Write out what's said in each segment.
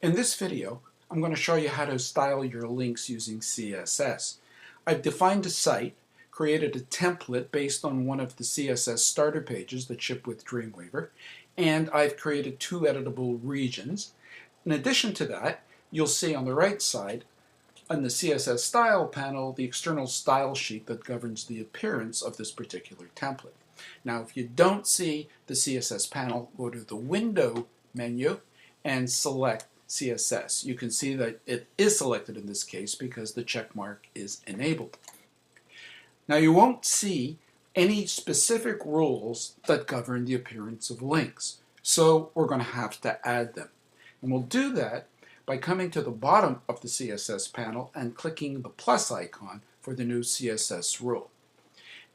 In this video, I'm going to show you how to style your links using CSS. I've defined a site, created a template based on one of the CSS starter pages that ship with Dreamweaver, and I've created two editable regions. In addition to that, you'll see on the right side, on the CSS style panel, the external style sheet that governs the appearance of this particular template. Now, if you don't see the CSS panel, go to the Window menu and select CSS. You can see that it is selected in this case because the check mark is enabled. Now, you won't see any specific rules that govern the appearance of links, so we're going to have to add them. And we'll do that by coming to the bottom of the CSS panel and clicking the plus icon for the new CSS rule.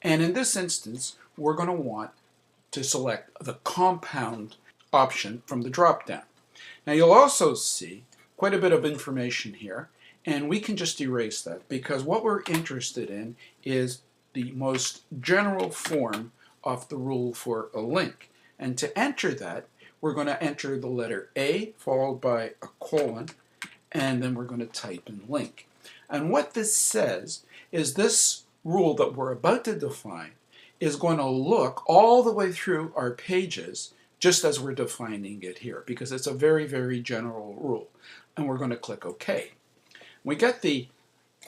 And in this instance, we're going to want to select the compound option from the drop-down. Now, you'll also see quite a bit of information here, and we can just erase that because what we're interested in is the most general form of the rule for a link. And to enter that, we're going to enter the letter A followed by a colon, and then we're going to type in link. And what this says is this rule that we're about to define is going to look all the way through our pages just as we're defining it here, because it's a very, very general rule. And we're going to click OK. We get the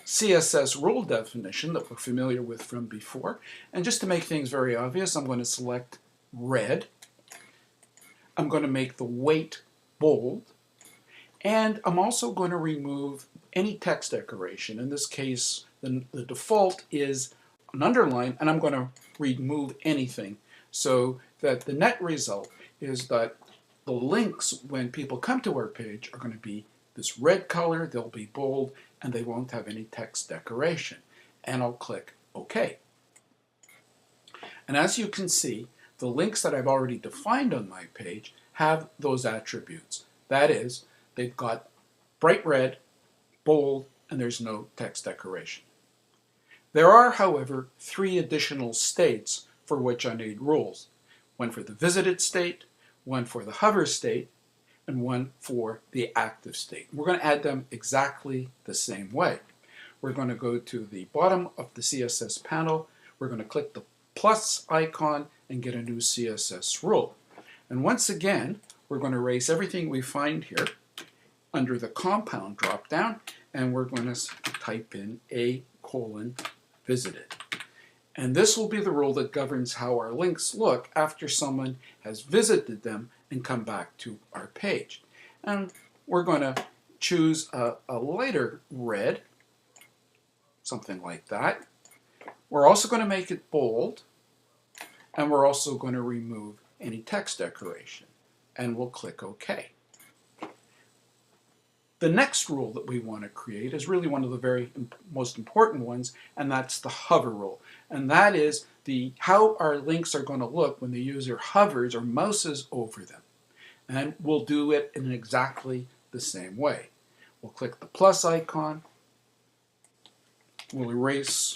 CSS rule definition that we're familiar with from before. And just to make things very obvious, I'm going to select red. I'm going to make the weight bold. And I'm also going to remove any text decoration. In this case, the default is an underline, and I'm going to remove anything so that the net result is that the links, when people come to our page, are going to be this red color, they'll be bold, and they won't have any text decoration. And I'll click OK. And as you can see, the links that I've already defined on my page have those attributes. That is, they've got bright red, bold, and there's no text decoration. There are, however, 3 additional states for which I need rules. One for the visited state, one for the hover state, and one for the active state. We're going to add them exactly the same way. We're going to go to the bottom of the CSS panel. We're going to click the plus icon and get a new CSS rule. And once again, we're going to erase everything we find here under the compound drop-down, and we're going to type in A colon visited. And this will be the rule that governs how our links look after someone has visited them and come back to our page. And we're going to choose a lighter red, something like that. We're also going to make it bold, and we're also going to remove any text decoration. And we'll click OK. The next rule that we want to create is really one of the very most important ones, and that's the hover rule. And that is how our links are going to look when the user hovers or mouses over them. And we'll do it in exactly the same way. We'll click the plus icon. We'll erase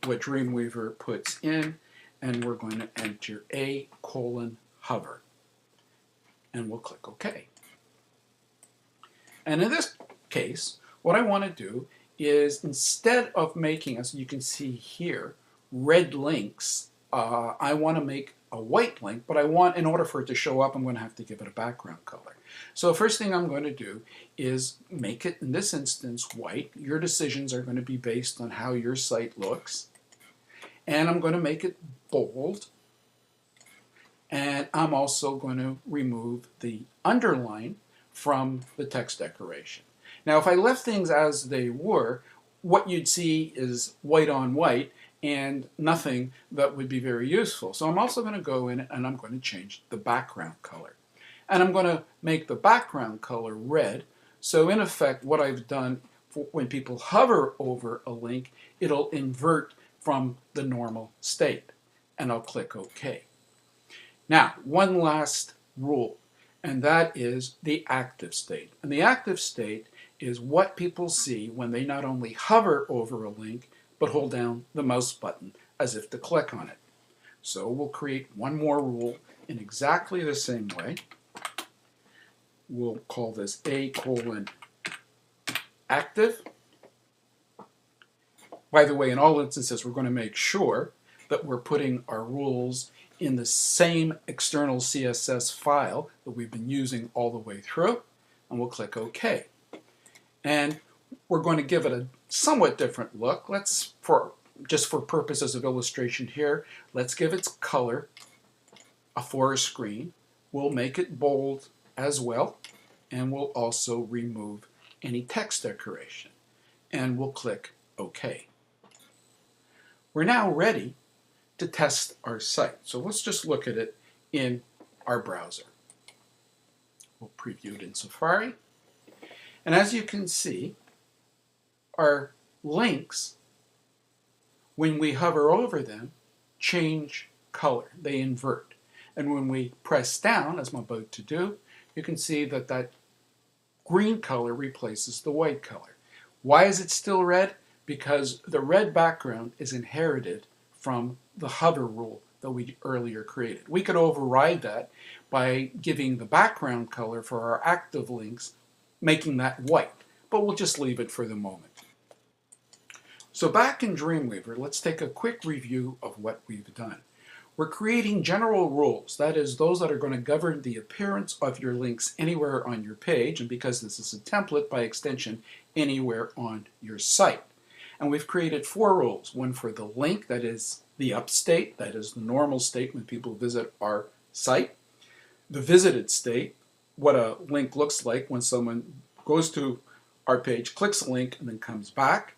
what Dreamweaver puts in, and we're going to enter A colon hover. And we'll click OK. And in this case, what I want to do is, instead of making, as you can see here, red links, I want to make a white link, but in order for it to show up, I'm going to have to give it a background color. So the first thing I'm going to do is make it, in this instance, white. Your decisions are going to be based on how your site looks. And I'm going to make it bold. And I'm also going to remove the underline from the text decoration. Now, if I left things as they were, what you'd see is white on white and nothing that would be very useful. So I'm also going to go in and I'm going to change the background color. And I'm going to make the background color red. So in effect, what I've done, when people hover over a link, it'll invert from the normal state. And I'll click OK. Now, one last rule, and that is the active state. And the active state is what people see when they not only hover over a link, but hold down the mouse button as if to click on it. So we'll create one more rule in exactly the same way. we'll call this A:" active. By the way, in all instances, we're going to make sure that we're putting our rules in the same external CSS file that we've been using all the way through, and we'll click OK. And we're going to give it a somewhat different look. Just for purposes of illustration here, let's give its color a forest green. We'll make it bold as well, and we'll also remove any text decoration. And we'll click OK. We're now ready to test our site. So let's just look at it in our browser. We'll preview it in Safari. And as you can see, our links, when we hover over them, change color. They invert. And when we press down, as I'm about to do, you can see that that green color replaces the white color. Why is it still red? Because the red background is inherited from the hover rule that we earlier created. We could override that by giving the background color for our active links, making that white, but we'll just leave it for the moment. So back in Dreamweaver, let's take a quick review of what we've done. We're creating general rules, that is, those that are going to govern the appearance of your links anywhere on your page, and because this is a template, by extension, anywhere on your site. And we've created 4 rules, one for the link, that is the up state, that is the normal state when people visit our site. The visited state, what a link looks like when someone goes to our page, clicks a link, and then comes back.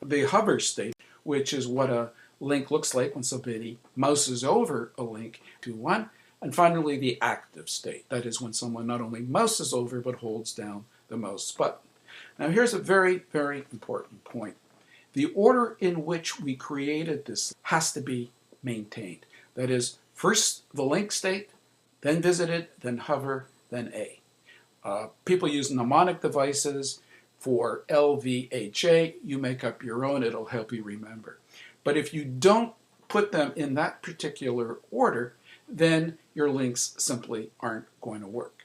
The hover state, which is what a link looks like when somebody mouses over a link to one. And finally, the active state, that is when someone not only mouses over but holds down the mouse button. Now here's a very, very important point. The order in which we created this has to be maintained. That is, first the link state, then visited, then hover, then A. People use mnemonic devices for LVHA. You make up your own, it'll help you remember. But if you don't put them in that particular order, then your links simply aren't going to work.